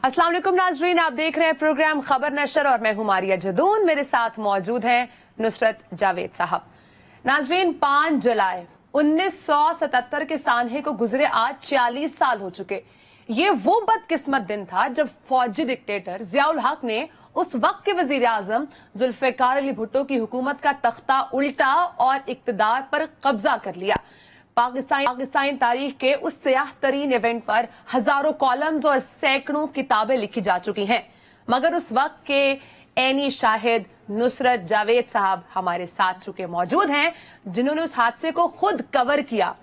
अस्सलाम वालेकुम नाजरीन, आप देख रहे हैं प्रोग्राम खबर नशर और मैं हूं मारिया जदून। मेरे साथ मौजूद हैं नुसरत जावेद साहब। नाजरीन, 5 जुलाई 1977 के सानहे को गुजरे आज 46 साल हो चुके। ये वो बदकिस्मत दिन था जब फौजी डिक्टेटर जियाउल हक ने उस वक्त के वजीर आजम जुल्फिकार अली भुट्टो की हुकूमत का तख्ता उल्टा और इक्तदार पर कब्जा कर लिया। पाकिस्तानी तारीख के उस सियाह तरीन इवेंट पर हजारों कॉलम्स और सैकड़ों किताबें लिखी जा चुकी हैं, मगर उस वक्त के ऐनी शाहिद नुसरत जावेद साहब हमारे साथ चुके मौजूद हैं, जिन्होंने उस हादसे को खुद कवर किया।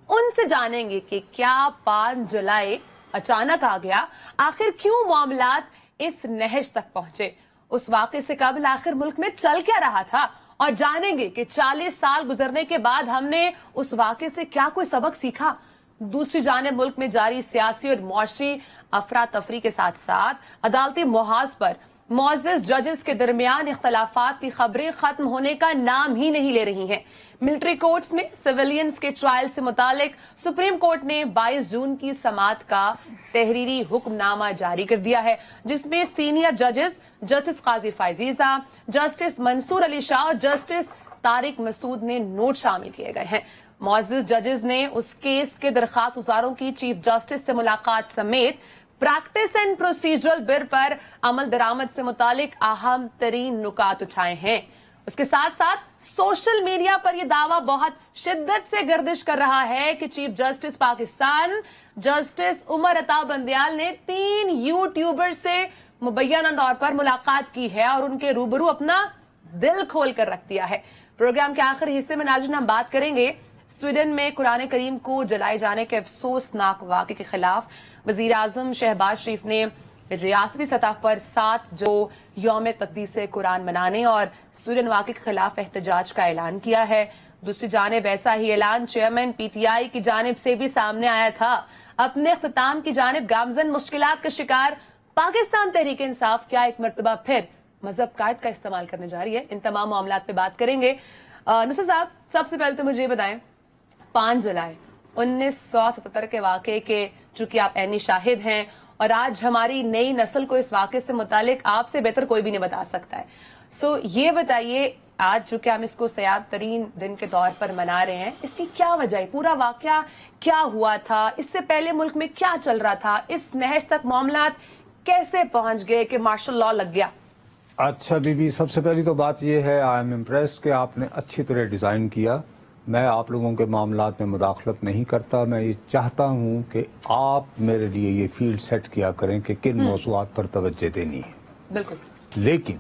उनसे जानेंगे कि क्या 5 जुलाई अचानक आ गया, आखिर क्यों मामलात इस नहज तक पहुंचे, उस वाक़े से कबल आखिर मुल्क में चल क्या रहा था, और जानेंगे कि 40 साल गुजरने के बाद हमने उस वाक़े से क्या कोई सबक सीखा। दूसरी जानिब मुल्क में जारी सियासी और मौशी अफरा तफरी के साथ साथ अदालती मुहाज पर मुअज़्ज़ज़ जजेस के दरमियान इख्तलाफात की खबरें खत्म होने का नाम ही नहीं ले रही हैं। मिलिट्री कोर्ट्स में सिविलियंस के ट्रायल से मुतालिक सुप्रीम कोर्ट ने 22 जून की समाअत का तहरीरी हुक्मनामा जारी कर दिया है, जिसमें सीनियर जजेस जस्टिस काजी फायजीजा, जस्टिस मंसूर अली शाह और जस्टिस तारिक मसूद ने नोट शामिल किए गए हैं। मुअज़्ज़ज़ जजेस ने उस केस के दरखास्त गुजारों की चीफ जस्टिस से मुलाकात समेत प्रैक्टिस एंड प्रोसीजरल बिल पर अमल दरामद से मुतालिक अहम तरीन नुकात उठाए हैं। उसके साथ साथ सोशल मीडिया पर यह दावा बहुत शिद्दत से गर्दिश कर रहा है कि chief justice Pakistan justice Umar Ata Bandial ने 3 यूट्यूबर से मुबैना तौर पर मुलाकात की है और उनके रूबरू अपना दिल खोल कर रख दिया है। प्रोग्राम के आखिरी हिस्से में नाज़रीन हम बात करेंगे स्वीडन में कुरान करीम को जलाए जाने के अफसोसनाक वाक़े के खिलाफ वजीर आजम शहबाज शरीफ ने रियासती सतह पर 7 जो यौम तक़दीस कुरान मनाने और स्वीडन वाक़े के खिलाफ एहतजाज का ऐलान किया है। दूसरी जानिब ऐसा ही ऐलान चेयरमैन PTI की जानिब से भी सामने आया था। अपने इख्तिताम की जानिब गामजन मुश्किलात का शिकार पाकिस्तान तहरीक इंसाफ क्या एक मरतबा फिर मजहब कार्ड का इस्तेमाल करने जा रही है। इन तमाम मामलात पे बात करेंगे। नुसरत साहब, सबसे पहले तो मुझे ये बताएं, 5 जुलाई 1977 के वाक़े के चूंकि आप ऐनी शाहिद हैं और आज हमारी नई नस्ल को इस वाक़े से मुतालिक आपसे बेहतर कोई भी नहीं बता सकता है। ये बताइए, आज चूंकि हम इसको सयाद तरीन दिन के तौर पर मना रहे हैं, इसकी क्या वजह है? पूरा वाक़या क्या हुआ था? इससे पहले मुल्क में क्या चल रहा था? इस नहज तक मामलात कैसे पहुंच गए कि मार्शल लॉ लग गया? अच्छा बीबी, सबसे पहली तो बात यह है, आई एम इम्प्रेस्ड कि आपने अच्छी तरह डिज़ाइन किया। मैं आप लोगों के मामलात में मुदाखलत नहीं करता। मैं ये चाहता हूँ कि आप मेरे लिए ये फील्ड सेट किया करें कि किन मौज़ूआत पर तवज्जो देनी है। बिल्कुल। लेकिन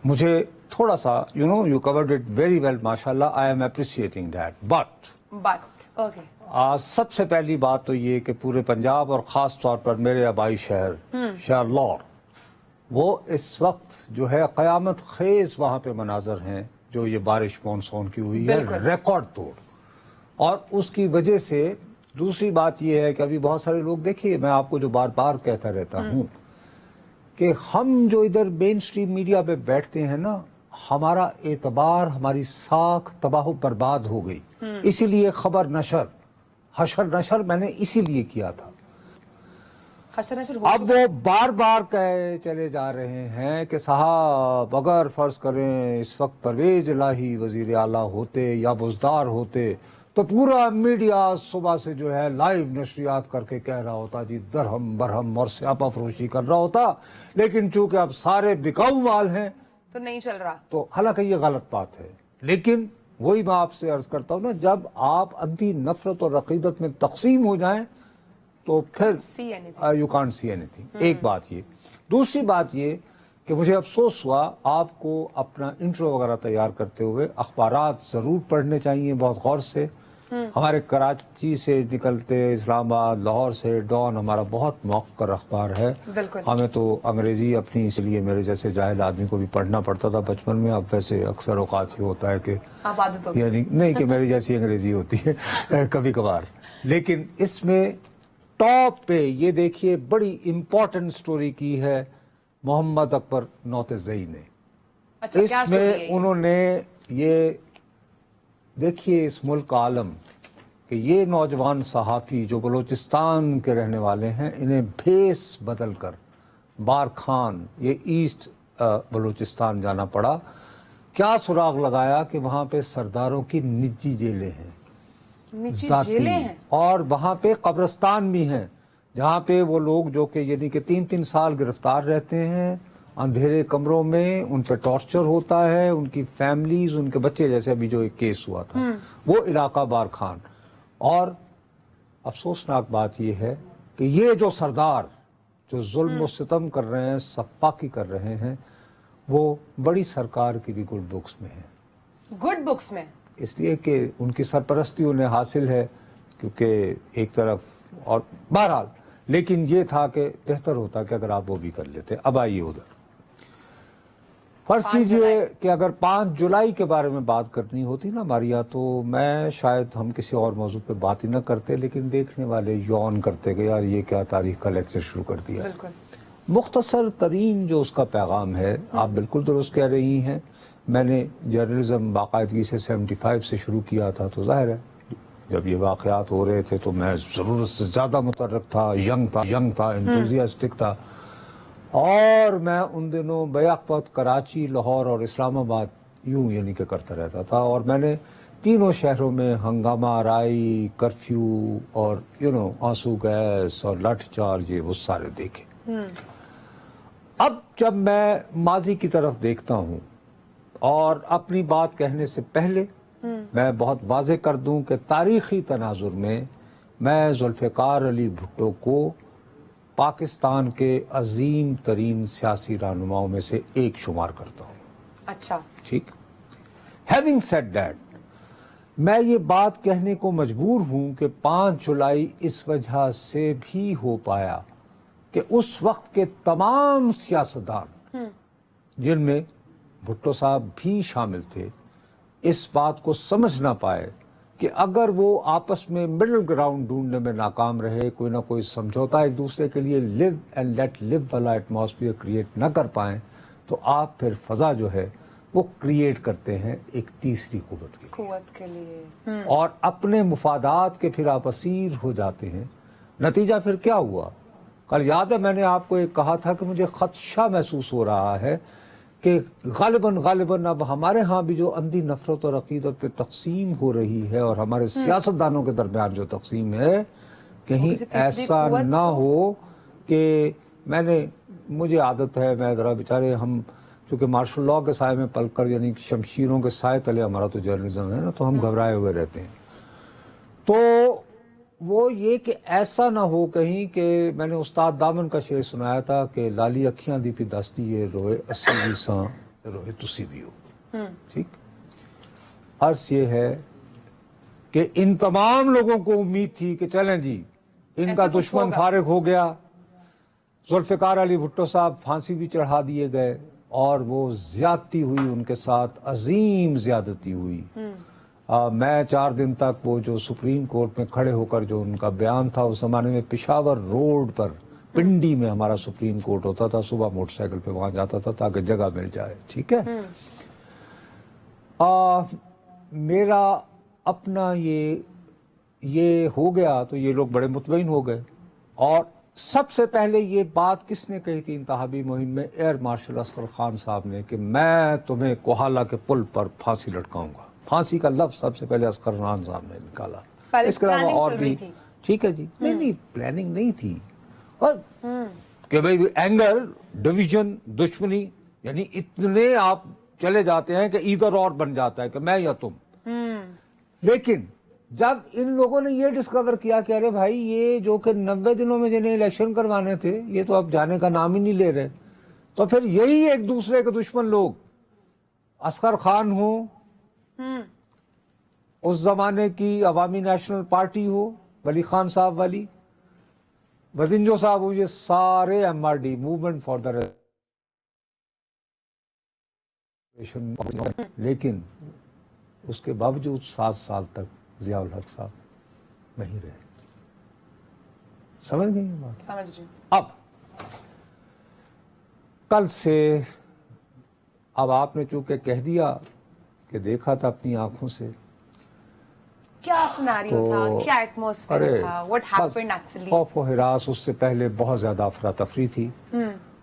मुझे थोड़ा सा you covered it very well माशाल्लाह, I am appreciating that, but okay. सबसे पहली बात तो ये कि पूरे पंजाब और ख़ास तौर पर मेरे आबाई शहर शारलॉर, वो इस वक्त जो है क़यामत खेज वहाँ पे मनाजर हैं जो ये बारिश मानसून की हुई है, रिकॉर्ड तोड़। और उसकी वजह से दूसरी बात यह है कि अभी बहुत सारे लोग, देखिए मैं आपको जो बार बार कहता रहता हूँ कि हम जो इधर मेन स्ट्रीम मीडिया पे बैठते हैं ना, हमारा एतबार, हमारी साख तबाह बर्बाद हो गई। इसीलिए खबर नशर, हशर नशर मैंने इसीलिए किया था। अब वो बार बार कहे चले जा रहे हैं कि साहब अगर फर्ज करें इस वक्त परवेज इलाही वजीर आला होते या बुज़दार होते तो पूरा मीडिया सुबह से जो है लाइव नशरियात करके कह रहा होता जी दरहम बरहम और स्यापा फरोशी कर रहा होता, लेकिन चूंकि अब सारे बिकाऊ माल हैं तो नहीं चल रहा। तो हालांकि ये गलत बात है, लेकिन वही मैं आपसे अर्ज करता हूँ ना, जब आप अंधी नफरत और अकीदत में तकसीम हो जाएं तो फिर यू कांट सी एनीथिंग। एक बात ये। दूसरी बात ये कि मुझे अफसोस हुआ, आपको अपना इंट्रो वगैरह तैयार करते हुए अखबारात ज़रूर पढ़ने चाहिए बहुत गौर से। हमारे कराची से निकलते इस्लामाबाद, लाहौर से डॉन हमारा बहुत मौक़र अखबार है। हमें तो अंग्रेज़ी अपनी, इसलिए मेरे जैसे जाहिल आदमी को भी पढ़ना पड़ता था बचपन में। अब वैसे अक्सर औकात ही होता है कि यानी नहीं कि मेरी जैसी अंग्रेज़ी होती है कभी कभार। लेकिन इसमें टॉप पे ये देखिए बड़ी इंपॉर्टेंट स्टोरी की है मोहम्मद अकबर नौतज़ई ने। अच्छा, इसमें उन्होंने ये देखिए इस मुल्क का आलम कि ये नौजवान सहाफ़ी जो बलूचिस्तान के रहने वाले हैं, इन्हें भेस बदल कर बारखान, ये ईस्ट बलूचिस्तान जाना पड़ा। क्या सुराग लगाया कि वहाँ पे सरदारों की निजी जेलें हैं, निजी जाती, जेलें हैं, और वहाँ पे कब्रिस्तान भी हैं जहाँ पे वो लोग जो कि यानी कि 3-3 साल गिरफ्तार रहते हैं अंधेरे कमरों में, उन पे टॉर्चर होता है, उनकी फैमिलीज, उनके बच्चे, जैसे अभी जो एक केस हुआ था वो इलाका बारखान। और अफसोसनाक बात यह है कि ये जो सरदार जो जुल्म व सितम कर रहे हैं, सफ़ाकी कर रहे हैं, वो बड़ी सरकार की भी गुड बुक्स में है। गुड बुक्स में इसलिए कि उनकी सरपरस्ती उन्हें हासिल है, क्योंकि एक तरफ, और बहरहाल, लेकिन ये था कि बेहतर होता कि अगर आप वो भी कर लेते। अब आइए उधर, फर्ज कीजिए कि अगर 5 जुलाई के बारे में बात करनी होती ना मारिया, तो मैं शायद हम किसी और मौजू पे बात ही ना करते, लेकिन देखने वाले यौन करते कि यार ये क्या तारीख का लेक्चर शुरू कर दिया। बिल्कुल मुख्तसर तरीन जो उसका पैगाम है, आप बिल्कुल दुरुस्त कह रही हैं। मैंने जर्नलिज्म बाकायदगी से 75 से शुरू किया था, तो जाहिर है जब ये वाक़यात हो रहे थे तो मैं ज़रूरत से ज़्यादा मुतर्रक था, यंग था, एंथुसियास्टिक था। और मैं उन दिनों बैक कराची, लाहौर और इस्लामाबाद यूं यानी कि करता रहता था, और मैंने तीनों शहरों में हंगामा आराई, कर्फ्यू और आंसू गैस और लाठीचार्ज, ये वो सारे देखे। अब जब मैं माजी की तरफ देखता हूं, और अपनी बात कहने से पहले मैं बहुत वाज़ेह कर दूं कि तारीखी तनाजुर में मैं जुल्फ़िकार अली भुट्टो को पाकिस्तान के अजीम तरीन सियासी रहनुमाओं में से एक शुमार करता हूँ। अच्छा, ठीक। हैविंग सेड दैट, मैं ये बात कहने को मजबूर हूँ कि 5 जुलाई इस वजह से भी हो पाया कि उस वक्त के तमाम सियासतदान, जिनमें भुट्टो साहब भी शामिल थे, इस बात को समझ ना पाए कि अगर वो आपस में मिडिल ग्राउंड ढूंढने में नाकाम रहे, कोई ना कोई समझौता एक दूसरे के लिए लिव एंड लेट लिव वाला एटमॉस्फेयर क्रिएट ना कर पाएं, तो आप फिर फजा जो है वो क्रिएट करते हैं एक तीसरी कुव्वत के लिए, और अपने मुफादात के फिर आप असीर हो जाते हैं। नतीजा फिर क्या हुआ? कल याद है मैंने आपको एक कहा था कि मुझे खदशा महसूस हो रहा है कि गालिबन अब हमारे यहाँ भी जो अंधी नफरत और अकीदत पे तकसीम हो रही है, और हमारे सियासतदानों के दरमियान जो तकसीम है, कहीं ऐसा ना हो कि मुझे आदत है, मैं ज़रा बेचारे, हम चूँकि मार्शल लॉ के साए में पलकर, यानी शमशीरों के साए तले हमारा तो जर्नलिज्म है ना, तो हम घबराए हुए रहते हैं। तो वो ये कि ऐसा ना हो कहीं कि मैंने उस्ताद दामन का शेर सुनाया था कि लाली अखियां दी पी दस्ती ये रोए अस्सी भी सां रोए तुसी भी हो। ठीक। अर्ज ये है कि इन तमाम लोगों को उम्मीद थी कि चलें जी, इनका दुश्मन फारिग हो गया, जुल्फ़िकार अली भुट्टो साहब फांसी भी चढ़ा दिए गए, और वो ज्यादती हुई उनके साथ, अजीम ज्यादती हुई। मैं 4 दिन तक वो जो सुप्रीम कोर्ट में खड़े होकर जो उनका बयान था, उस जमाने में पिशावर रोड पर पिंडी में हमारा सुप्रीम कोर्ट होता था, सुबह मोटरसाइकिल पे वहां जाता था ताकि जगह मिल जाए। ठीक है। मेरा अपना ये हो गया तो ये लोग बड़े मुतमईन हो गए, और सबसे पहले ये बात किसने कही थी इंतहाबी मुहिम में? एयर मार्शल असगर खान साहब ने, कि मैं तुम्हें कोहाला के पुल पर फांसी लटकाऊंगा। फांसी का लफ्ज सबसे पहले असगर खान साहब ने निकाला। इसके अलावा और भी, ठीक है जी, नहीं प्लानिंग नहीं थी, और कि भाई एंगर, डिवीजन, दुश्मनी, यानी इतने आप चले जाते हैं कि इधर और बन जाता है कि मैं या तुम। लेकिन जब इन लोगों ने ये डिस्कवर किया कि अरे भाई, ये जो कि 90 दिनों में जिन्हें इलेक्शन करवाने थे, ये तो अब जाने का नाम ही नहीं ले रहे, तो फिर यही एक दूसरे के दुश्मन लोग, असगर खान हो, उस जमाने की अवामी नेशनल पार्टी हो, वली खान साहब वाली, वजिंजो साहब हो, ये सारे MRD, movement for the revolution, लेकिन उसके बावजूद 7 साल तक ज़ियाउल हक साहब नहीं रहे। समझ गई बात? समझ रही। अब कल से, अब आपने चूंकि कह दिया कि देखा था अपनी आंखों से, क्या सिनेरियो था, क्या एटमॉस्फेयर था, व्हाट हैपेंड एक्चुअली? खौफ व हिरास, उससे पहले बहुत ज्यादा अफरा तफरी थी,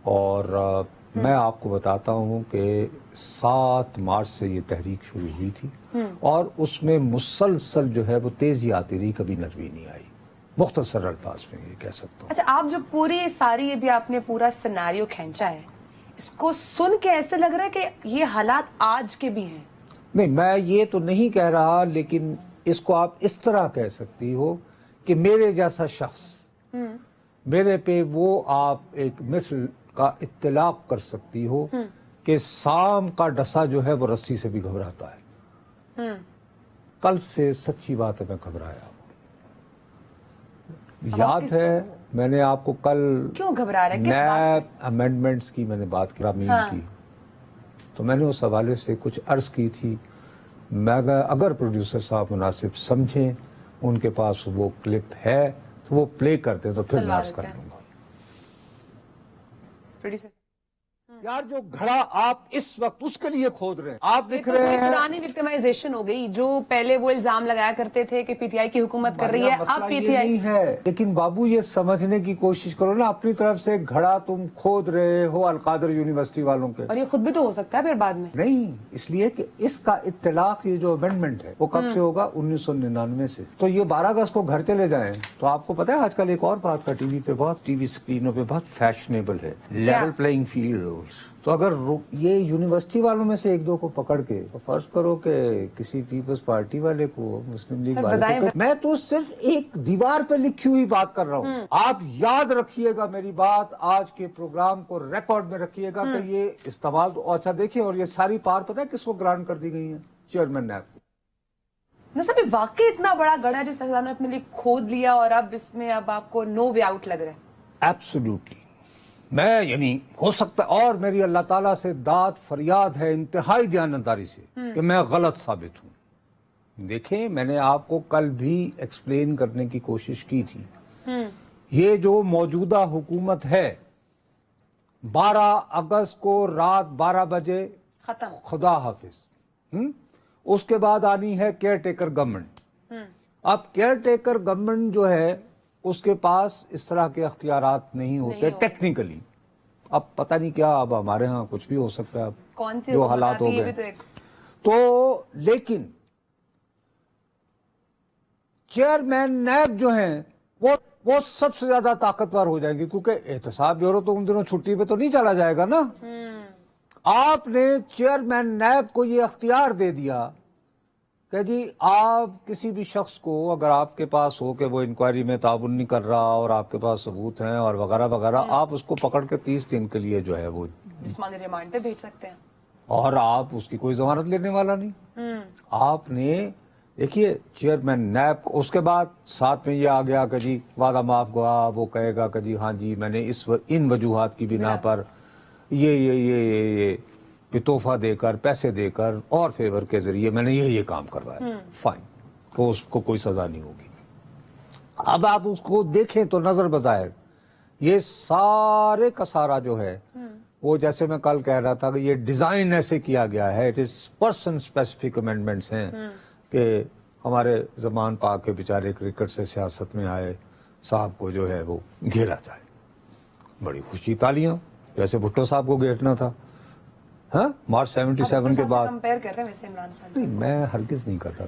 اور میں آپ کو بتاتا ہوں کہ 7 مارچ سے یہ تحریک شروع ہوئی تھی اور اس میں مسلسل جو ہے وہ تیزی آتی رہی, کبھی نرمی نہیں آئی. مختصر الفاظ میں یہ کہہ سکتا ہوں. اچھا, آپ جو پوری ساری ابھی آپ نے پورا سیناریو کھینچا ہے, اس کو سن کے ایسے لگ رہا ہے کہ یہ حالات آج کے بھی ہیں. نہیں, میں یہ تو نہیں کہہ رہا, لیکن اس کو آپ اس طرح کہہ سکتی ہو کہ میرے جیسا شخص میرے پہ وہ آپ ایک مثل کا اطلاق کر سکتی ہو کہ سام کا ڈسا جو ہے وہ رسی سے بھی گھبراتا ہے. کل سے سچی بات ہے میں گھبرایا ہوں. یاد ہے میں نے آپ کو کل کیوں گھبرا رہے ہیں, کس بات نیب امینڈمنٹس کی میں نے بات کی, کی تو میں نے اس حوالے سے کچھ عرض کی تھی. میں اگر پروڈیوسر صاحب مناسب سمجھیں, ان کے پاس وہ کلپ ہے تو وہ پلے کرتے تو پھر میں عرض کر لوں گا. یار جو گھڑا آپ اس وقت اس کے لیے کھود رہے ہیں, آپ لکھ رہے ہیں پرانی وکٹمائزیشن ہو گئی. جو پہلے وہ الزام لگایا کرتے تھے کہ پی ٹی آئی کی حکومت کر رہی ہے, اب پی ٹی آئی نہیں ہے. لیکن بابو یہ سمجھنے کی کوشش کرو نا, اپنی طرف سے گھڑا تم کھود رہے ہو القادر یونیورسٹی والوں کے, اور یہ خود بھی تو ہو سکتا ہے پھر بعد میں. نہیں, اس لیے کہ اس کا اطلاق یہ جو امینڈمنٹ ہے وہ کب سے ہوگا, 1999 سے. تو یہ 12 اگست کو گھر چلے جائیں. تو آپ کو پتا ہے آج کل ایک اور بات کا ٹی وی پہ بہت, ٹی وی اسکرینوں پہ بہت فیشنیبل ہے, لیول پلئنگ فیلڈ رولز. تو اگر یہ یونیورسٹی والوں میں سے ایک دو کو پکڑ کے فرض کرو کہ کسی پیپلز پارٹی والے کو, مسلم لیگ والے کو, میں تو صرف ایک دیوار پہ لکھی ہوئی بات کر رہا ہوں. آپ یاد رکھیے گا میری بات, آج کے پروگرام کو ریکارڈ میں رکھیے گا کہ یہ استعمال. اچھا دیکھیں, اور یہ ساری پار پتہ ہے کس کو گرانٹ کر دی گئی ہیں, چیئرمین نیب کو. نصب واقعی اتنا بڑا گڑھا جو سہزاد نے اپنے لیے کھود لیا, اور اب اس میں اب آپ کو نو وے آؤٹ لگ رہا ہے. ایبسولوٹلی. میں یعنی ہو سکتا ہے, اور میری اللہ تعالیٰ سے داد فریاد ہے انتہائی دیانتداری سے کہ میں غلط ثابت ہوں. دیکھیں, میں نے آپ کو کل بھی ایکسپلین کرنے کی کوشش کی تھی. یہ جو موجودہ حکومت ہے 12 اگست کو رات 12 بجے ختم, خدا حافظ. اس کے بعد آنی ہے کیئر ٹیکر گورنمنٹ. اب کیئر ٹیکر گورنمنٹ جو ہے اس کے پاس اس طرح کے اختیارات نہیں ہوتے ٹیکنیکلی. اب پتہ نہیں کیا, اب ہمارے ہاں کچھ بھی ہو سکتا ہے, اب کون سی جو حالات ہو گئے. تو لیکن چیئرمین نیب جو ہیں وہ سب سے زیادہ طاقتور ہو جائیں گے, کیونکہ احتساب بیورو تو ان دنوں چھٹی پہ تو نہیں چلا جائے گا نا. آپ نے چیئرمین نیب کو یہ اختیار دے دیا کہ جی آپ کسی بھی شخص کو, اگر آپ کے پاس ہو کہ وہ انکوائری میں تعاون نہیں کر رہا اور آپ کے پاس ثبوت ہیں اور وغیرہ وغیرہ, آپ اس کو پکڑ کے 30 دن کے لیے جو ہے وہ جسمانی ریمانڈ پہ بھیج سکتے ہیں, اور آپ اس کی کوئی ضمانت لینے والا نہیں. آپ نے دیکھیے چیئرمین نیب کو, اس کے بعد ساتھ میں یہ آ گیا کہ جی وعدہ معاف گواہ, وہ کہے گا کہ جی ہاں جی میں نے ان وجوہات کی بنا پر یہ تحفہ دے کر, پیسے دے کر اور فیور کے ذریعے میں نے یہ کام کروایا. فائن, تو اس کو کوئی سزا نہیں ہوگی. اب آپ اس کو دیکھیں تو نظر بظاہر یہ سارے کا سارا جو ہے وہ, جیسے میں کل کہہ رہا تھا کہ یہ ڈیزائن ایسے کیا گیا ہے, it is person specific amendments ہیں کہ ہمارے زمان پاک کے بیچارے کرکٹ سے سیاست میں آئے صاحب کو جو ہے وہ گھیرا جائے. بڑی خوشی, تالیاں, جیسے بھٹو صاحب کو گھیرنا تھا. ہاں, مارچ 77 کے بعد. کمپیئر کر رہے ہیں ویسے عمران خان. نہیں, میں ہرگز نہیں کر رہا.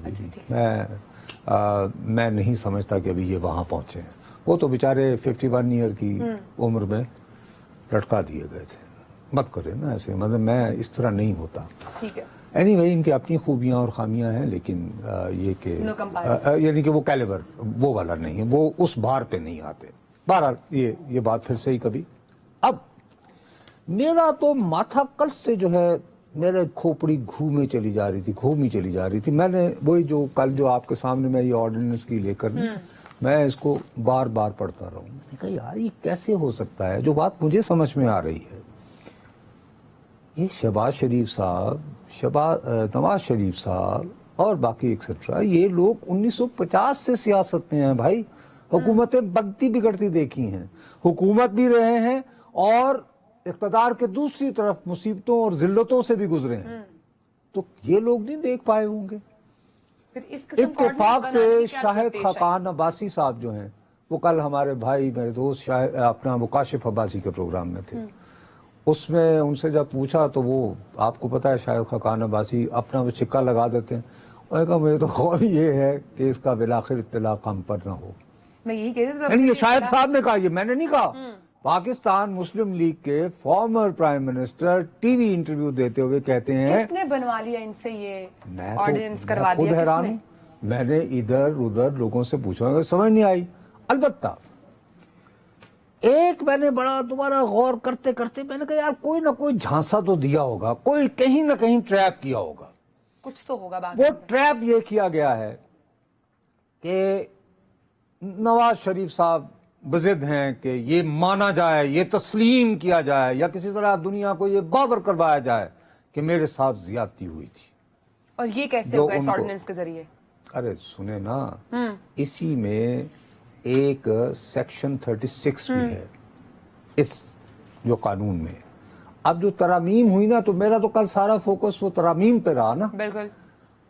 میں نہیں سمجھتا کہ ابھی یہ وہاں پہنچے ہیں. وہ تو بیچارے 51 ایئر کی عمر میں لٹکا دیے گئے تھے. مت کرے نا ایسے, مطلب میں اس طرح نہیں ہوتا. ٹھیک ہے. اینی وے ان کی اپنی خوبیاں اور خامیاں ہیں, لیکن یہ کہ یعنی کہ وہ کیلیبر وہ والا نہیں ہے, وہ اس بار پہ نہیں آتے. بہرحال یہ بات پھر سے ہی کبھی. اب میرا تو ماتھا کل سے جو ہے میرے کھوپڑی گھومی چلی جا رہی تھی. میں نے وہی جو کل جو آپ کے سامنے میں یہ آرڈیننس کی لے کر میں اس کو بار بار پڑھتا رہا ہوں. میں نے کہا یار یہ کیسے ہو سکتا ہے. جو بات مجھے سمجھ میں آ رہی ہے, یہ شہباز شریف صاحب, نواز شریف صاحب اور باقی ایکسٹرا, یہ لوگ 1950 سے سیاست میں ہیں بھائی. حکومتیں بنتی بگڑتی دیکھی ہیں, حکومت بھی رہے ہیں اور اقتدار کے دوسری طرف مصیبتوں اور ذلتوں سے بھی گزرے ہیں. تو یہ لوگ نہیں دیکھ پائے ہوں گے. اتفاق سے شاہد خاقان عباسی صاحب جو ہیں وہ کل ہمارے بھائی میرے دوست اپنا مکاشف عباسی کے پروگرام میں تھے. उसमें उनसे जब पूछा तो वो, आपको पता है शायद खकान अब्बासी अपना वो छिक्का लगा देते हैं, उन्होंने कहा मुझे तो खौफ ये है कि इसका बिलाखिर इत्तलाक हम पर ना हो। मैं यही कह रही थी, नहीं, ये शायद साहब ने कहा, ये मैंने नहीं कहा। पाकिस्तान मुस्लिम लीग के former prime minister TV interview देते हुए कहते हैं, किसने बनवा लिया इनसे ये मैं ऑर्डिनेंस तो करवा खुद दिया हैरान किसने? हूं। मैंने इधर उधर लोगों से पूछा, समझ नहीं आई। अलबत्ता एक मैंने बड़ा दोबारा गौर करते करते मैंने कहा यार कोई ना कोई झांसा तो दिया होगा, कोई कहीं ना कहीं ट्रैप किया होगा। कुछ तो होगा बाकी वो ट्रैप ये किया गया है कि नवाज शरीफ साहब बजिद हैं कि ये माना जाए, ये तस्लीम किया जाए, या किसी तरह दुनिया को ये बावर करवाया जाए कि मेरे साथ ज्यादती हुई थी। और ये कैसे जो होगा इस उनको- ऑर्डिनेंस के जरिए? अरे सुने ना, इसी में एक सेक्शन 36 भी है इस जो कानून में। अब जो तरामीम हुई ना, तो मेरा तो कल सारा फोकस वो तरामीम पे रहा ना। बिल्कुल।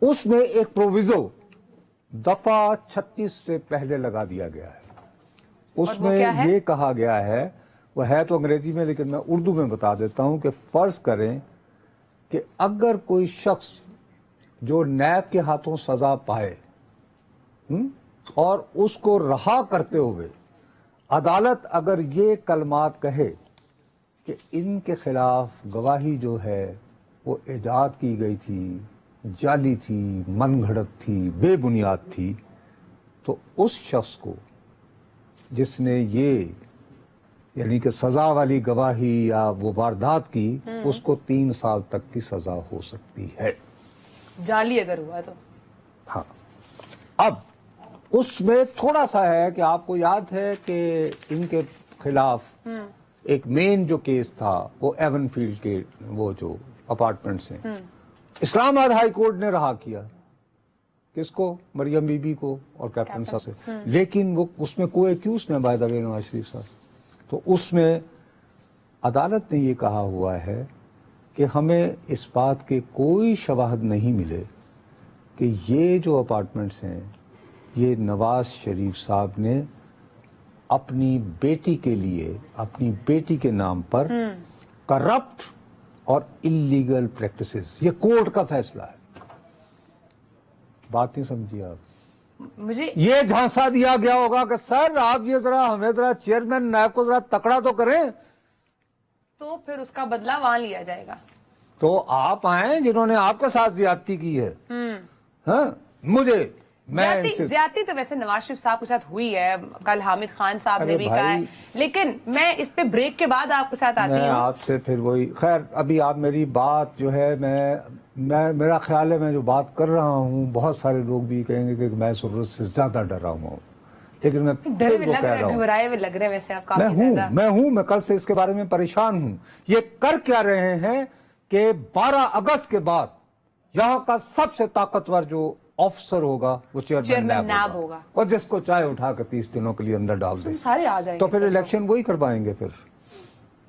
उसमें एक प्रोविजो दफा 36 से पहले लगा दिया गया है। उसमें क्या है? ये कहा गया है, वो है तो अंग्रेजी में लेकिन मैं उर्दू में बता देता हूं कि फर्ज करें कि अगर कोई शख्स जो नैब के हाथों सजा पाए और उसको रहा करते हुए अदालत अगर ये कलमात कहे कि इनके खिलाफ गवाही जो है वो इजाद की गई थी, जाली थी, मनगढ़ंत थी, बेबुनियाद थी, तो उस शख्स को जिसने ये यानी कि सजा वाली गवाही या वो वारदात की, उसको 3 साल तक की सजा हो सकती है, जाली अगर हुआ तो। हाँ। अब उसमें थोड़ा सा है कि आपको याद है कि इनके खिलाफ एक मेन जो केस था वो एवनफील्ड के वो जो अपार्टमेंट्स हैं, इस्लामाबाद हाई कोर्ट ने रहा किया किसको, मरियम बीबी को और कैप्टन साहब से, लेकिन वो उसमें कोई एक्यूज नहीं by the way Nawaz Sharif साहब। तो उसमें अदालत ने ये कहा हुआ है कि हमें इस बात के कोई शवाहद नहीं मिले कि ये जो अपार्टमेंट्स हैं ये नवाज शरीफ साहब ने अपनी बेटी के लिए, अपनी बेटी के नाम पर करप्ट और इलीगल प्रैक्टिसेस, ये कोर्ट का फैसला है। बात नहीं समझी आप? मुझे ये झांसा दिया गया होगा कि सर आप ये जरा हमें जरा चेयरमैन नायब को जरा तकड़ा तो करें, तो फिर उसका बदला वहां लिया जाएगा। तो आप आए जिन्होंने आपके साथ ज्यादती की है। हाँ, मुझे ज्यादती तो वैसे नवाज शरीफ साहब के साथ हुई है, कल हामिद खान साहब ने भी कहा है, लेकिन मैं इस पे ब्रेक के बाद आपके साथ आती हूँ। आपसे फिर वही, खैर अभी आप मेरी बात जो है, मैं मेरा ख्याल है मैं जो बात कर रहा हूँ बहुत सारे लोग भी कहेंगे कि मैं जरूरत से ज्यादा डरा हुआ हूँ, लेकिन मैं डरे हुए लग रहे हैं, घबराए हुए लग रहे हैं वैसे आप काफी ज्यादा। मैं कल से इसके बारे में परेशान हूँ। ये कर क्या रहे हैं कि 12 अगस्त के बाद यहाँ का सबसे ताकतवर जो ऑफिसर होगा वो चेयरमैन नैब होगा, और जिसको चाहे उठा कर 30 दिनों के लिए अंदर डाल दे, सारे आ जाएंगे। तो फिर इलेक्शन वही करवाएंगे। फिर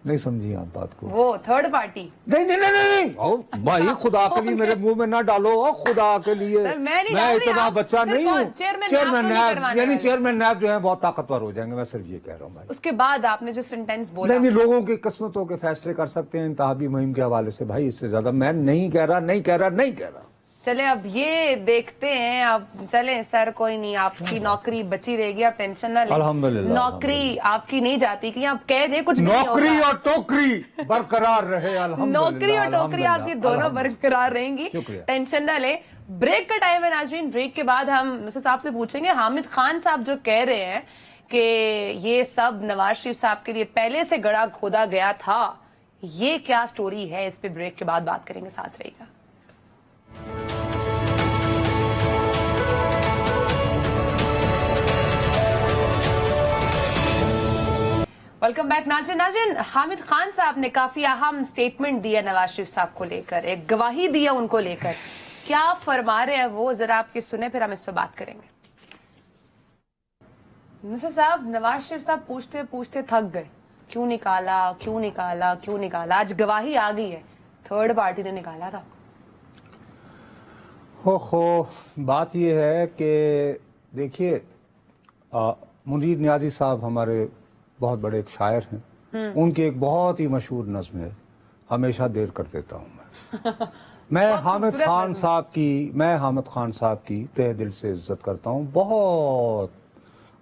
नहीं समझी आप बात को? वो थर्ड पार्टी नहीं ओ भाई, खुदा के लिए मेरे मुंह में ना डालो, खुदा के लिए। सर, मैं इतना बच्चा नहीं हूँ। चेयरमैन नैब यानी चेयरमैन नैब जो है बहुत ताकतवर हो जाएंगे, मैं सिर्फ ये कह रहा हूँ भाई। उसके बाद आपने जो सेंटेंस बोला, नहीं, लोगों की किस्मतों के फैसले कर सकते हैं इंतहाबी मुहिम के हवाले से भाई, इससे ज्यादा मैं नहीं कह रहा। चले अब ये देखते हैं। अब चले सर, कोई नहीं, आपकी नौकरी बची रहेगी, आप टेंशन ना लें। अल्हम्दुलिल्लाह, नौकरी आपकी नहीं जाती कि आप कह दें कुछ भी नहीं नौकरी होगा। और टोकरी बरकरार रहे, अल्हम्दुलिल्लाह। नौकरी और टोकरी आपकी दोनों बरकरार रहेंगी, शुक्रिया। टेंशन ना ले। ब्रेक का टाइम है नाज़रीन, ब्रेक के बाद हम नुसरत साहब से पूछेंगे हामिद खान साहब जो कह रहे हैं कि ये सब नवाज शरीफ साहब के लिए पहले से गड़ा खोदा गया था, ये क्या स्टोरी है, इस पे ब्रेक के बाद बात करेंगे, साथ रहेगा। वेलकम बैक नाज़रीन। हामिद खान साहब ने काफी अहम स्टेटमेंट दिया नवाज शरीफ साहब को लेकर, एक गवाही दिया उनको लेकर। क्या फरमा रहे हैं वो, जरा आपकी सुने, फिर हम इस पर बात करेंगे। नुसरत साहब, नवाज शरीफ साहब पूछते पूछते थक गए, क्यों निकाला। आज गवाही आ गई है, थर्ड पार्टी ने निकाला था। हो बात यह है कि देखिए, मुनीर नियाजी साहब हमारे बहुत बड़े एक शायर हैं, उनकी एक बहुत ही मशहूर नज्म है हमेशा देर कर देता हूँ मैं हामिद खान साहब की तहे दिल से इज्जत करता हूँ, बहुत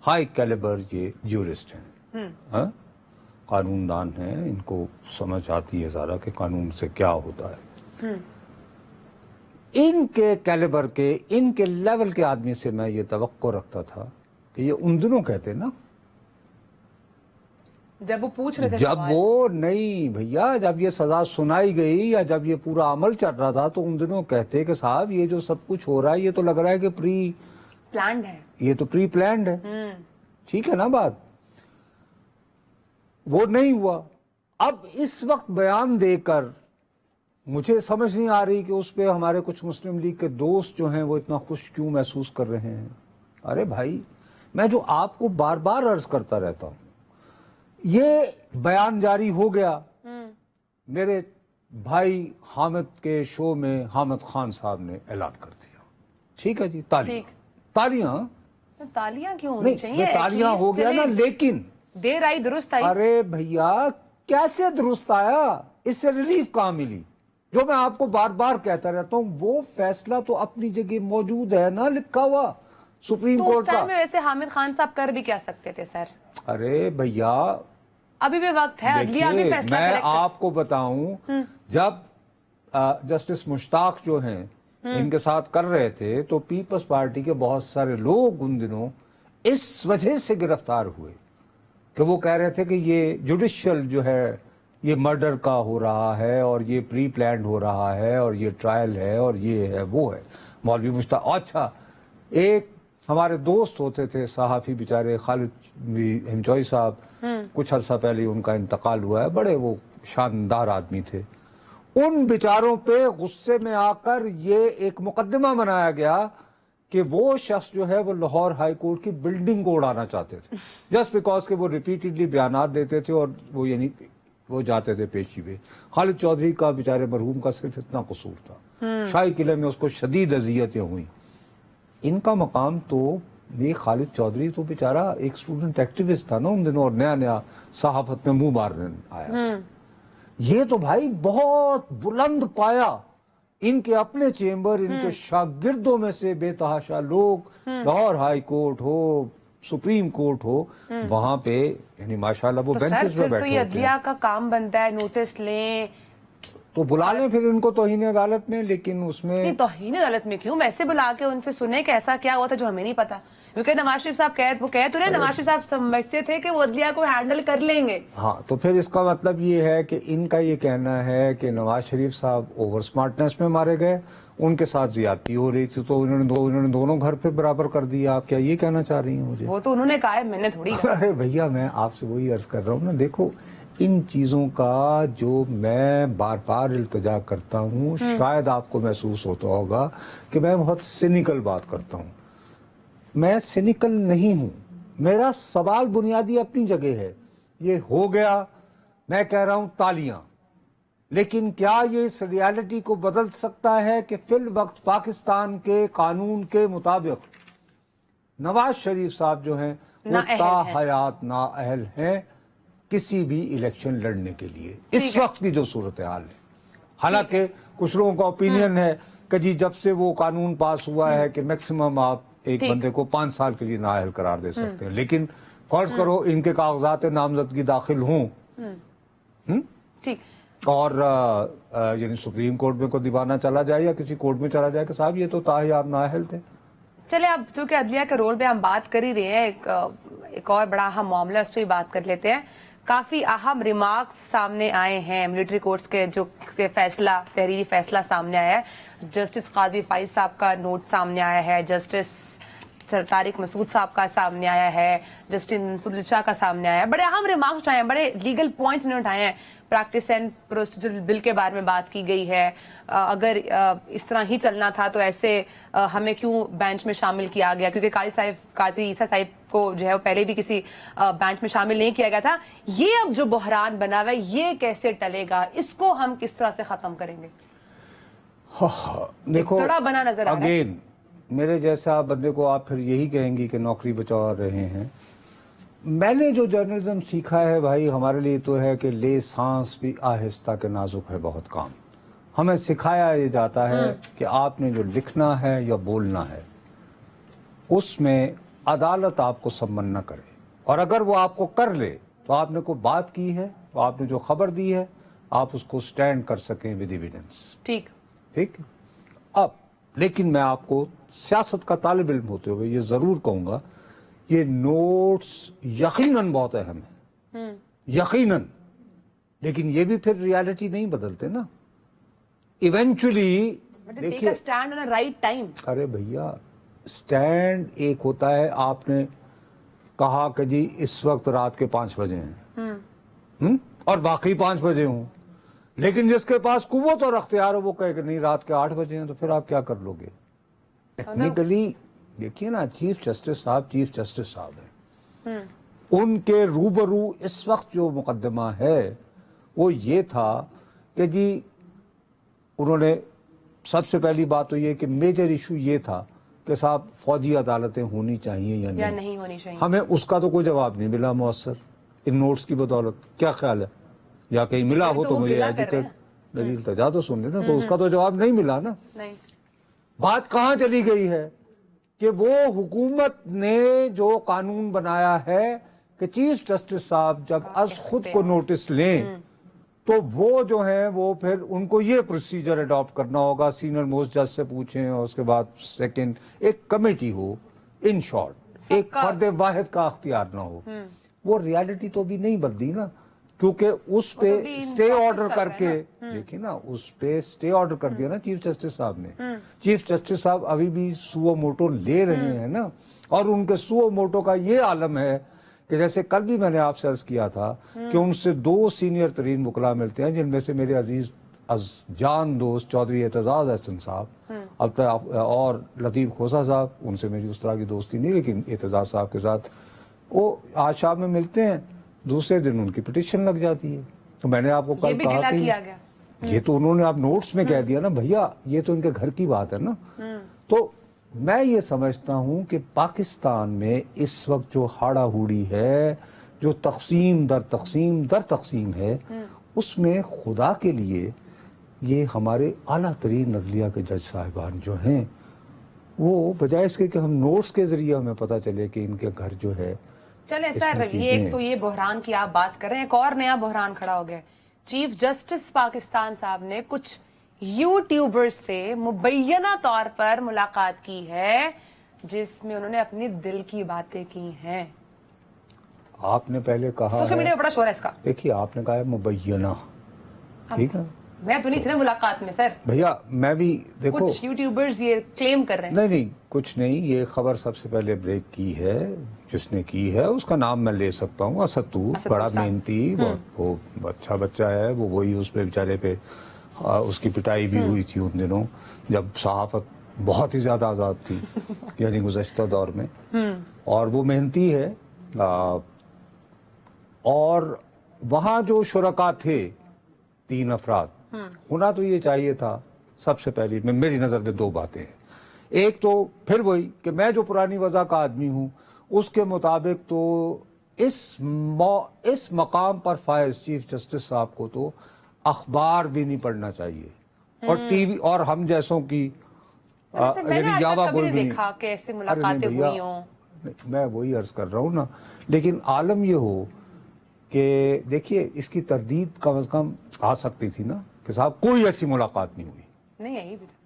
हाई कैलिबर ये ज्यूरिस्ट हैं, हाँ? कानूनदान हैं, इनको समझ आती है ज़रा कि कानून से क्या होता है। इनके कैलिबर के, इनके लेवल के आदमी से मैं ये तवक्को रखता था कि ये उन दिनों कहते ना, जब वो पूछ रहे थे जब सवाल। वो नहीं भैया, जब ये सजा सुनाई गई या जब ये पूरा अमल चल रहा था, तो उन दिनों कहते कि साहब ये जो सब कुछ हो रहा है ये तो लग रहा है कि प्री प्लान्ड है, ये तो प्री प्लान्ड है। ठीक है ना बात, वो नहीं हुआ। अब इस वक्त बयान देकर मुझे समझ नहीं आ रही कि उस पे हमारे कुछ मुस्लिम लीग के दोस्त जो हैं वो इतना खुश क्यों महसूस कर रहे हैं। अरे भाई, मैं जो आपको बार बार अर्ज करता रहता हूं, ये बयान जारी हो गया, मेरे भाई हामिद के शो में हामिद खान साहब ने ऐलान कर दिया, ठीक है जी, तालियां तालियां, तो तालियां क्यों होनी नहीं चाहिए? ये तालियां हो गया ना, लेकिन देर आई दुरुस्त आई। अरे भैया कैसे दुरुस्त आया, इससे रिलीफ कहां मिली? जो मैं आपको बार बार कहता रहता हूं, वो फैसला तो अपनी जगह मौजूद है ना, लिखा हुआ सुप्रीम तो कोर्ट उस टाइम का। में वैसे हामिद खान साहब कर भी क्या सकते थे सर? अरे भैया अभी भी वक्त है, अदलिया भी देखिए, फैसला मैं करेक्ट। आपको बताऊं, जब जस्टिस मुश्ताक जो हैं इनके साथ कर रहे थे, तो पीपल्स पार्टी के बहुत सारे लोग उन दिनों इस वजह से गिरफ्तार हुए कि वो कह रहे थे कि ये जुडिशियल जो है ये मर्डर का हो रहा है और ये प्री प्लान्ड हो रहा है और ये ट्रायल है और ये है वो है। मौलवी मुश्ताक, अच्छा एक हमारे दोस्त होते थे सहाफ़ी बेचारे खालिद हिमचोई साहब, कुछ अर्सा पहले उनका इंतकाल हुआ है, बड़े वो शानदार आदमी थे। उन बेचारों पे गुस्से में आकर ये एक मुकदमा बनाया गया कि वो शख्स जो है वो लाहौर हाई कोर्ट की बिल्डिंग को उड़ाना चाहते थे, जस्ट बिकॉज के वो रिपीटेडली बयानात देते थे और वो यानी वो जाते थे पेशी पे। खालिद चौधरी का बेचारे मरहूम का सिर्फ इतना कसूर था, शाही किले में उसको शदीद अजियतें हुई। इनका मकाम तो, ये खालिद चौधरी तो बेचारा एक स्टूडेंट एक्टिविस्ट था ना उन दिनों, और नया नया सहाफत में मुंह मारने आया था। ये तो भाई बहुत बुलंद पाया, इनके अपने चेंबर, इनके शागिर्दों में से बेतहाशा लोग, लाहौर हाई कोर्ट हो, सुप्रीम कोर्ट हो, वहां पे यानी माशाल्लाह वो तो बेंचेस सर पे फिर तो बैठे ये होते हैं। अदलिया का काम बनता है, नोटिस लें। तो बुला लें फिर इनको तौहीन अदालत में, लेकिन नहीं, उसमें तौहीन अदालत में क्यों? वैसे बुला के उनसे सुने कि ऐसा क्या हुआ था जो हमें नहीं पता, क्योंकि नवाज शरीफ साहब वो कह तो रहे, नवाज शरीफ साहब समझते थे कि वो अदलिया को हैंडल कर लेंगे। हाँ, तो फिर इसका मतलब ये है कि इनका ये कहना है कि नवाज शरीफ साहब ओवर स्मार्टनेस में मारे गए, उनके साथ ज्यादती हो रही थी, तो उन्होंने दोनों घर पे बराबर कर दिया। आप क्या ये कहना चाह रही हैं मुझे? वो तो उन्होंने कहा है, मैंने थोड़ी कहा। अरे भैया, मैं आपसे वही अर्ज कर रहा हूँ ना, देखो इन चीजों का जो मैं बार बार इल्तिजा करता हूँ, शायद आपको महसूस होता होगा कि मैं बहुत सिनिकल बात करता हूँ। मैं सिनिकल नहीं हूं, मेरा सवाल बुनियादी अपनी जगह है। ये हो गया, मैं कह रहा हूं तालियां, लेकिन क्या ये इस रियलिटी को बदल सकता है कि फिल वक्त पाकिस्तान के कानून के मुताबिक नवाज शरीफ साहब जो हैं वो ताहयात नाअहल हैं किसी भी इलेक्शन लड़ने के लिए, इस वक्त की जो सूरत हाल है। हालांकि कुछ लोगों का ओपिनियन है कि जी जब से वो कानून पास हुआ है कि मैक्सिमम आप एक बंदे को 5 साल के लिए नाअहल करार दे सकते हैं, लेकिन फर्ज करो इनके कागजात नामजदगी दाखिल हों ठीक, और यानी सुप्रीम कोर्ट में कोई दीवाना चला जाए या किसी कोर्ट में चला जाए कि साहब ये तो ताहयात नाअहल थे। चले अब चूंकि अदलिया के रोल पे हम बात कर ही रहे हैं, एक और बड़ा अहम मामला है, उस पर बात कर लेते हैं। काफी अहम रिमार्क्स सामने आए हैं मिलिट्री कोर्ट्स के, जो फैसला, तहरीरी फैसला सामने आया है। जस्टिस काजी फाइज साहब का नोट सामने आया है, जस्टिस तारिक मसूद साहब का सामने आया है, जस्टिस मंसूर शाह का सामने आया है। बड़े अहम रिमार्क्स उठाए हैं, बड़े लीगल पॉइंट्स ने उठाए हैं। प्रैक्टिस एंड प्रोसीजर बिल के बारे में बात की गई है। अगर इस तरह ही चलना था तो ऐसे हमें क्यों बेंच में शामिल किया गया, क्योंकि काजी ईसा साहिब को जो है वो पहले भी किसी बेंच में शामिल नहीं किया गया था। ये अब जो बहरान बना हुआ है, ये कैसे टलेगा, इसको हम किस तरह से खत्म करेंगे? देखो, बड़ा बना नजर आ रहा है। मेरे जैसा बंदे को आप फिर यही कहेंगी कि नौकरी बचा रहे हैं। मैंने जो जर्नलिज्म सीखा है भाई, हमारे लिए तो है कि ले सांस भी आहिस्ता के नाजुक है बहुत काम। हमें सिखाया ये जाता है कि आपने जो लिखना है या बोलना है उसमें अदालत आपको सम्मन न करे, और अगर वो आपको कर ले तो आपने कोई बात की है, तो आपने जो खबर दी है आप उसको स्टैंड कर सकें विद एविडेंस। ठीक। अब लेकिन मैं आपको सियासत का तालिब इल्म होते हुए ये जरूर कहूंगा, ये नोट्स यकीनन बहुत अहम है, यकीनन, लेकिन ये भी फिर रियलिटी नहीं बदलते ना। इवेंचुअली देखिए, स्टैंड ऑन राइट टाइम। अरे भैया, स्टैंड एक होता है, आपने कहा कि जी इस वक्त रात के 5 बजे हैं, और वाकई 5 बजे हों, लेकिन जिसके पास कुव्वत और अख्तियार हो वो कहे कि नहीं रात के 8 बजे हैं, तो फिर आप क्या कर लोगे? टेक्निकली देखिए ना, चीफ जस्टिस साहब हैं, उनके रूबरू इस वक्त जो मुकदमा है वो ये था कि जी उन्होंने, सबसे पहली बात तो ये कि मेजर इशू ये था कि साहब फौजी अदालतें होनी चाहिए या नहीं होनी चाहिए। हमें उसका तो कोई जवाब नहीं मिला मौसर इन नोट्स की बदौलत। क्या ख्याल है, या कहीं मिला हो तो मुझे एजुकेट, मेरी इल्तिजा तो सुन लेना। तो उसका तो जवाब नहीं मिला ना। नहीं। बात कहाँ चली गई है कि वो हुकूमत ने जो कानून बनाया है कि चीफ जस्टिस साहब जब अज खुद को नोटिस लें तो वो जो है वो फिर उनको ये प्रोसीजर अडॉप्ट करना होगा, सीनियर मोस्ट जज से पूछें, और उसके बाद सेकंड एक कमेटी हो, इन शॉर्ट एक फर्द वाहिद का अख्तियार ना हो। वो रियलिटी तो भी नहीं बदली ना, क्योंकि उस पे स्टे ऑर्डर करके, देखिए ना, उस पे स्टे ऑर्डर कर दिया ना चीफ जस्टिस साहब ने। चीफ जस्टिस साहब अभी भी सुओ मोटो ले रहे हैं ना, और उनके सुओ मोटो का ये आलम है कि जैसे कल भी मैंने आपसे अर्ज किया था कि उनसे 2 सीनियर तरीन वकला मिलते हैं, जिनमें से मेरे अजीज जान दोस्त चौधरी एतजाज अहसन साहब और लतीफ खोसा साहब, उनसे मेरी उस तरह की दोस्ती नहीं, लेकिन एतजाज साहब के साथ वो आज शाम में मिलते हैं, दूसरे दिन उनकी पिटीशन लग जाती है। तो मैंने आपको कल कहा कि ये तो उन्होंने आप नोट्स में कह दिया ना भैया, ये तो इनके घर की बात है ना। तो मैं ये समझता हूं कि पाकिस्तान में इस वक्त जो हाड़ा हुड़ी है, जो तकसीम दर तकसीम है, उसमें खुदा के लिए ये हमारे आला तरीन नजलिया के जज साहिबान जो हैं, वो बजाय इसके कि हम नोट्स के जरिए हमें पता चले कि इनके घर जो है। चले सर, ये एक तो ये बहरान की आप बात कर रहे हैं, एक और नया बहरान खड़ा हो गया। चीफ जस्टिस पाकिस्तान साहब ने कुछ यूट्यूबर्स से मुबैना तौर पर मुलाकात की है, जिसमें उन्होंने अपनी दिल की बातें की हैं। आपने पहले कहा सोशल मीडिया में बड़ा शोर है इसका। देखिए, आपने कहा है मुबैना, ठीक है, मैं तो नहीं थी ना मुलाकात में सर। भैया मैं भी, देखो कुछ यूट्यूबर्स ये क्लेम कर रहे हैं। नहीं कुछ नहीं, ये खबर सबसे पहले ब्रेक की है, जिसने की है उसका नाम मैं ले सकता हूँ, असदूर, बड़ा मेहनती, वो अच्छा बच्चा है, वो वही उस पे बेचारे पे उसकी पिटाई भी हुई थी उन दिनों जब सहाफत बहुत ही ज्यादा आजाद थी यानी गुज़श्ता दौर में, और वो मेहनती है। और वहां जो शुरका थे 3 अफराद, होना तो ये चाहिए था। सबसे पहली मेरी नजर में 2 बातें हैं। एक तो फिर वही कि मैं जो पुरानी वजह का आदमी हूं उसके मुताबिक तो इस मकाम पर फायज चीफ जस्टिस साहब को तो अखबार भी नहीं पढ़ना चाहिए, और टीवी और हम जैसों की यानी यावा कोई भी देखा कि ऐसी मुलाकातें हुई हों। मैं वही अर्ज कर रहा हूँ ना, लेकिन आलम ये हो कि देखिए इसकी तरदीद कम से कम आ सकती थी ना कि साहब कोई ऐसी मुलाकात नहीं हुई,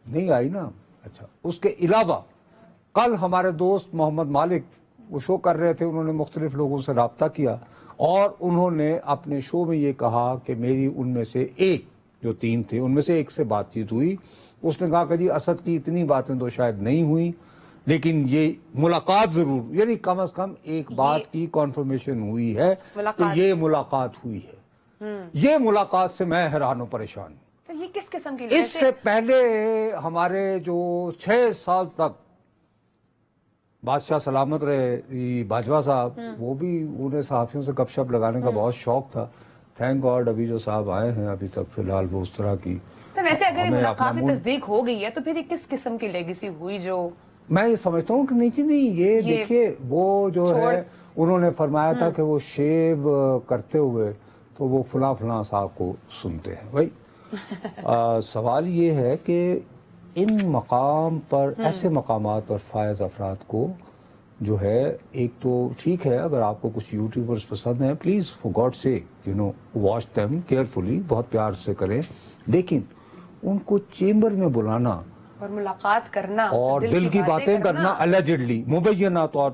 नहीं आई ना। अच्छा, उसके अलावा कल हमारे दोस्त मोहम्मद मालिक वो शो कर रहे थे, उन्होंने मुख्तलिफ लोगों से रब्ता किया और उन्होंने अपने शो में ये कहा कि मेरी उनमें से एक, जो 3 थे उनमें से एक से बातचीत हुई। उसने कहा कि जी असद की इतनी बातें तो शायद नहीं हुई, लेकिन ये मुलाकात जरूर, यानी कम से कम एक बात की कॉन्फर्मेशन हुई है कि ये मुलाकात हुई है। ये मुलाकात से मैं हैरान हूं, परेशान हूं। तो ये किस किस्म की? इससे पहले हमारे जो 6 साल तक बादशाह सलामत रहे बाजवा साहब, वो भी उन्हें सहाफियों से गपशप लगाने का बहुत शौक था। थैंक गॉड अभी जो साहब आए हैं अभी तक फिलहाल वो उस तरह की। सर वैसे अगर मुलाकात की तस्दीक हो गई है तो फिर किस किस्म की लेगेसी हुई? जो मैं ये समझता हूँ कि नहीं, ये देखिए वो जो है انہوں نے فرمایا تھا کہ وہ شیو کرتے ہوئے تو وہ فلاں فلاں صاحب کو سنتے ہیں. بھائی سوال یہ ہے کہ ان مقام پر ایسے مقامات پر فائز افراد کو جو ہے ایک تو ٹھیک ہے اگر آپ کو کچھ یوٹیوبرز پسند ہیں please for God sake watch them carefully, بہت پیار سے کریں, لیکن ان کو چیمبر میں بلانا اور ملاقات کرنا اور دل کی باتیں کرنا اللیجڈلی مبینہ طور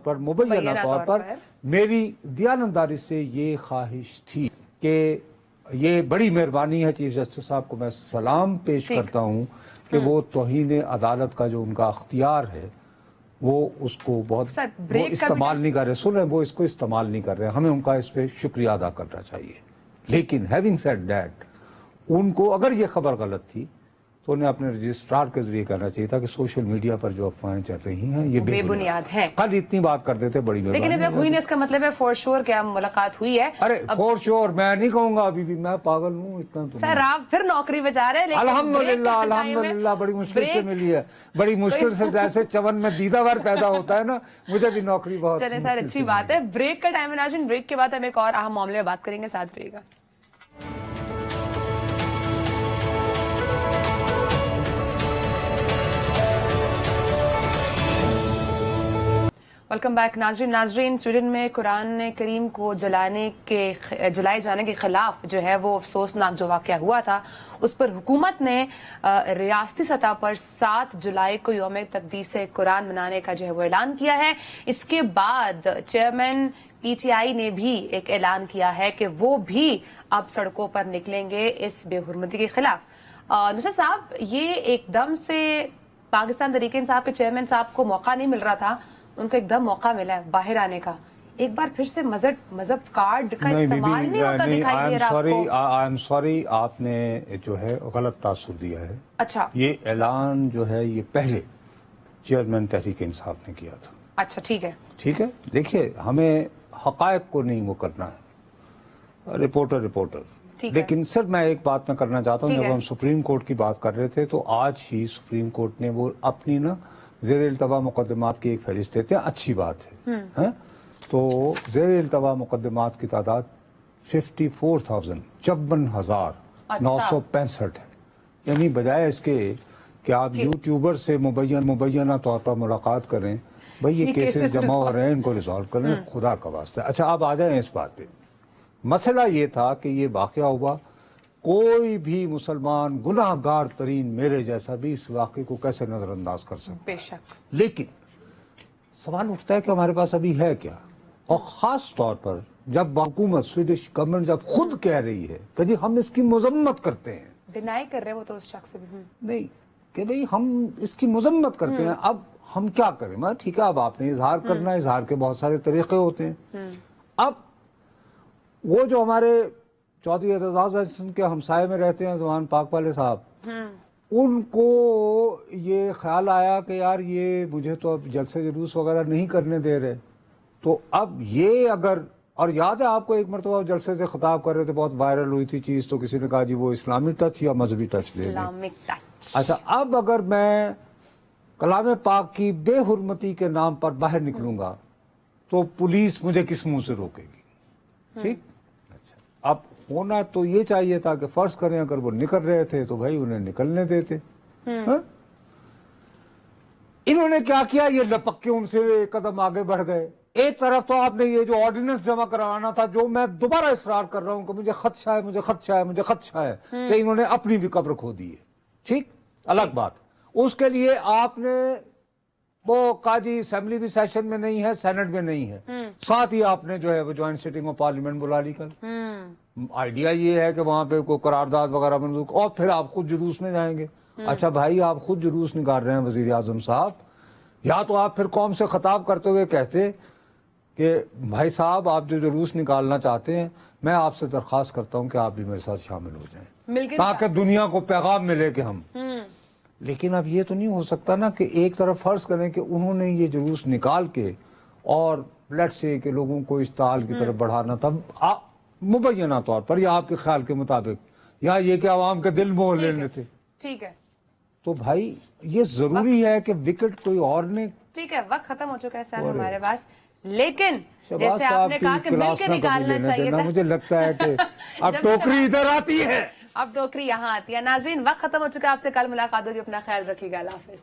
پر میری دیانتداری سے یہ خواہش تھی کہ یہ بڑی مہربانی ہے چیف جسٹس صاحب کو میں سلام پیش کرتا ہوں کہ وہ توہین عدالت کا جو ان کا اختیار ہے وہ اس کو بہت وہ استعمال نہیں کر رہے, سن رہے ہیں, وہ اس کو استعمال نہیں کر رہے, ہمیں ان کا اس پہ شکریہ ادا کرنا چاہیے. لیکن ہیونگ سیڈ دیٹ, ان کو اگر یہ خبر غلط تھی تو انہیں اپنے رجسٹرار کے ذریعے کہنا چاہیے تھا کہ سوشل میڈیا پر جو افواہیں چل رہی ہیں یہ بے بنیاد ہیں. کل اتنی بات کر دیتے بڑی مہربانی. لیکن اب ہوئی نہیں اس کا مطلب ہے فور شور کیا ملاقات ہوئی ہے؟ ارے فور شور میں نہیں کہوں گا, ابھی بھی میں پاگل ہوں اتنا تو. سر آپ پھر نوکری بچا رہے ہیں. الحمدللہ بڑی مشکل سے ملی ہے, بڑی مشکل سے, جیسے چون میں دیدہ ور پیدا ہوتا ہے نا, مجھے بھی نوکری بہت. چلیں سر اچھی بات ہے. بریک کا ٹائم ہے ناظرین, بریک کے بعد ہم ایک اور اہم معاملے میں بات کریں گے, ساتھ رہیے گا. ویلکم بیک ناظرین. سویڈن میں قرآن کریم کو جلائے جانے کے خلاف جو ہے وہ افسوسناک جو واقعہ ہوا تھا اس پر حکومت نے ریاستی سطح پر 7 جولائی کو یوم تقدیس قرآن منانے کا جو ہے وہ اعلان کیا ہے. اس کے بعد چیئرمین پی ٹی آئی نے بھی ایک اعلان کیا ہے کہ وہ بھی اب سڑکوں پر نکلیں گے اس بے حرمتی کے خلاف. نصرت صاحب, یہ ایک دم سے پاکستان تحریک انصاف کے چیئرمین صاحب کو موقع نہیں مل رہا تھا, ان کو ایک دم موقع ملا ہے باہر آنے کا. ایک بار پھر سے مذہب کارڈ کا استعمال نہیں ہوتا دکھائی دے رہا آپ کو. آئی ایم سوری, آپ نے جو ہے غلط تاثر دیا ہے. اچھا, یہ اعلان جو ہے یہ پہلے چیئرمین تحریک انصاف نے کیا تھا. اچھا ٹھیک ہے. دیکھیے ہمیں حقائق کو نہیں وہ کرنا ہے, رپورٹر. لیکن صرف میں ایک بات میں کرنا چاہتا ہوں, جب ہم سپریم کورٹ کی بات کر رہے تھے تو آج ہی سپریم کورٹ نے وہ اپنی زیر التوا مقدمات کی ایک فہرست دیتے ہیں, اچھی بات ہے. تو زیر التوا مقدمات کی تعداد 54,965 ہے. یعنی بجائے اس کے کہ آپ یوٹیوبر سے مبینہ طور پر ملاقات کریں, بھئی یہ کیسز جمع ہو رہے ہیں, ان کو ریزالو کریں, خدا کا واسطہ. اچھا اب آ جائیں اس بات پہ. مسئلہ یہ تھا کہ یہ واقعہ ہوا, کوئی بھی مسلمان گناہ گار ترین میرے جیسا بھی اس واقعے کو کیسے نظر انداز کر سکتا. بے شک. لیکن سوال اٹھتا ہے کہ ہمارے پاس ابھی ہے کیا, اور خاص طور پر جب حکومت سویڈش گورنمنٹ جب خود کہہ رہی ہے کہ جی ہم اس کی مذمت کرتے ہیں. ڈینائی کر رہے وہ تو اس شخص بھی نہیں کہ بھئی ہم اس کی مذمت کرتے ہیں. اب ہم کیا کریں؟ ٹھیک ہے, اب آپ نے اظہار کرنا ہے, اظہار کے بہت سارے طریقے ہوتے ہیں. اب وہ جو ہمارے چودھری اعتزاز احسن کے ہمسائے میں رہتے ہیں زمان پاک والے صاحب, ان کو یہ خیال آیا کہ یار یہ مجھے تو اب جلسے جلوس وغیرہ نہیں کرنے دے رہے, تو اب یہ اگر, اور یاد ہے آپ کو ایک مرتبہ جلسے سے خطاب کر رہے تھے, بہت وائرل ہوئی تھی چیز, تو کسی نے کہا جی وہ اسلامی ٹچ یا مذہبی ٹچ دے دیں. اچھا اب اگر میں کلام پاک کی بے حرمتی کے نام پر باہر نکلوں گا تو پولیس مجھے کس منہ سے روکے گی؟ ٹھیک. اچھا اب ہونا تو یہ چاہیے تھا کہ فرض کریں اگر وہ نکل رہے تھے تو بھائی انہیں نکلنے دیتے. انہوں نے کیا کیا, یہ لپک کے ان سے ایک قدم آگے بڑھ گئے. ایک طرف تو آپ نے یہ جو آرڈیننس جمع کروانا تھا, جو میں دوبارہ اصرار کر رہا ہوں کہ مجھے خدشہ ہے کہ انہوں نے اپنی بھی قبر کھو دی ہے. ٹھیک, الگ بات. اس کے لیے آپ نے وہ کہا جی اسمبلی بھی سیشن میں نہیں ہے, سینٹ میں نہیں ہے, ساتھ ہی آپ نے جو ہے وہ جوائنٹ سیٹنگ آف پارلیمنٹ بلا لی. کل آئیڈیا یہ ہے کہ وہاں پہ کوئی قرارداد وغیرہ منظور, اور پھر آپ خود جلوس میں جائیں گے. اچھا بھائی آپ خود جلوس نکال رہے ہیں وزیر اعظم صاحب, یا تو آپ پھر قوم سے خطاب کرتے ہوئے کہتے کہ بھائی صاحب آپ جو جلوس نکالنا چاہتے ہیں, میں آپ سے درخواست کرتا ہوں کہ آپ بھی میرے ساتھ شامل ہو جائیں تاکہ دنیا کو پیغام ملے کہ ہم. لیکن اب یہ تو نہیں ہو سکتا نا کہ ایک طرف فرض کریں کہ انہوں نے یہ جلوس نکال کے اور لیٹ سے کہ لوگوں کو اشتعال کی طرف بڑھانا تھا مبینہ طور پر, یا آپ کے خیال کے مطابق, یا یہ کہ عوام کے دل مول لینے تھے. ٹھیک ہے, تو بھائی یہ ضروری ہے کہ وکٹ کوئی اور نے. ٹھیک ہے, وقت ختم ہو چکا ہے سر ہمارے پاس. लेकिन शहबाज जैसे साहब आपने की कहा कि क्लास मिलकर ना कभी निकालना लेने चाहिए देना, था। मुझे लगता है कि अब जब टोकरी इधर आती है। अब टोकरी यहाँ आती है। नाजरीन, वक्त खत्म हो चुका है, आपसे कल मुलाकात होगी, अपना ख्याल रखिएगा, अल्लाह हाफिज।